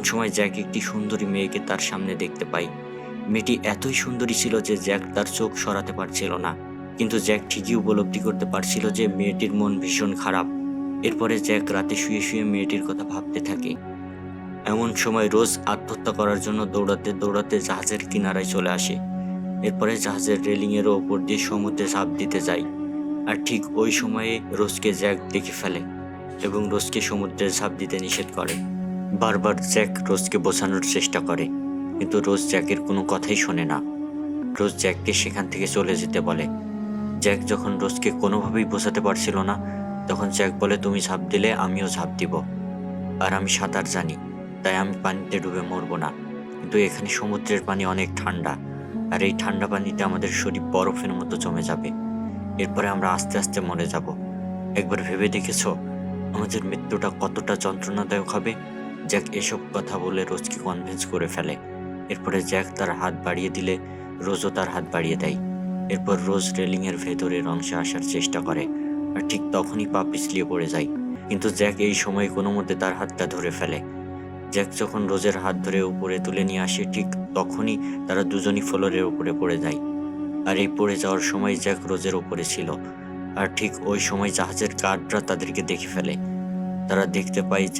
এমন সময় জ্যাক একটি সুন্দরী মেয়েকে তার সামনে দেখতে পায়। মেয়েটি এতই সুন্দরী ছিল যে জ্যাক তার চোখ সরাতে পারছিল না। কিন্তু জ্যাক ঠিকই উপলব্ধি করতে পারছিল যে মেয়েটির মন ভীষণ খারাপ। এরপরে জ্যাক রাতে শুয়ে শুয়ে মেয়েটির কথা ভাবতে থাকে। এমন সময় রোজ আত্মহত্যা করার জন্য দৌড়াতে দৌড়াতে জাহাজের কিনারায় চলে আসে। এরপরে জাহাজের রেলিংয়ের ওপর দিয়ে সমুদ্রে ঝাঁপ দিতে যায়। আর ঠিক ওই সময়ে রোজকে জ্যাক দেখে ফেলে এবং রোজকে সমুদ্রে ঝাঁপ দিতে নিষেধ করে। বারবার জ্যাক রোজকে বোঝানোর চেষ্টা করে, কিন্তু রোজ জ্যাকের কোনো কথাই শোনে না। রোজ জ্যাককে সেখান থেকে চলে যেতে বলে। জ্যাক যখন রোজকে কোনোভাবেই বোঝাতে পারছিল না, তখন জ্যাক বলে, তুমি ঝাঁপ দিলে আমিও ঝাঁপ দিব, আর আমি সাঁতার জানি, তাই আমি পানিতে ডুবে মরবো না। কিন্তু এখানে সমুদ্রের পানি অনেক ঠান্ডা, আর এই ঠান্ডা পানিতে আমাদের শরীর বরফের মতো জমে যাবে। এরপরে আমরা আস্তে আস্তে মরে যাব। একবার ভেবে দেখেছ আমাদের মৃত্যুটা কতটা যন্ত্রণাদায়ক হবে? জ্যাক এসব কথা বলে রোজকে কনভিন্স করে ফেলে। এরপরে জ্যাক তার হাত বাড়িয়ে দিলে রোজও তার হাত বাড়িয়ে দেয়। এরপর রোজ রেলিংয়ের ভেতরের অংশে আসার চেষ্টা করে, আর ঠিক তখনই পা পিছলিয়ে পড়ে যায়। কিন্তু জ্যাক এই সময় কোনো মতে তার হাতটা ধরে ফেলে। জ্যাক যখন রোজের হাত ধরে উপরে তুলে নিয়ে আসে, ঠিক তখনই তারা দুজনই ফ্লোরের উপরে পড়ে যায়। আর এই পড়ে যাওয়ার সময় জ্যাক রোজের উপরে ছিল। আর ঠিক ওই সময় জাহাজের গার্ডরা তাদেরকে দেখে ফেলে। তারা দেখতে পায়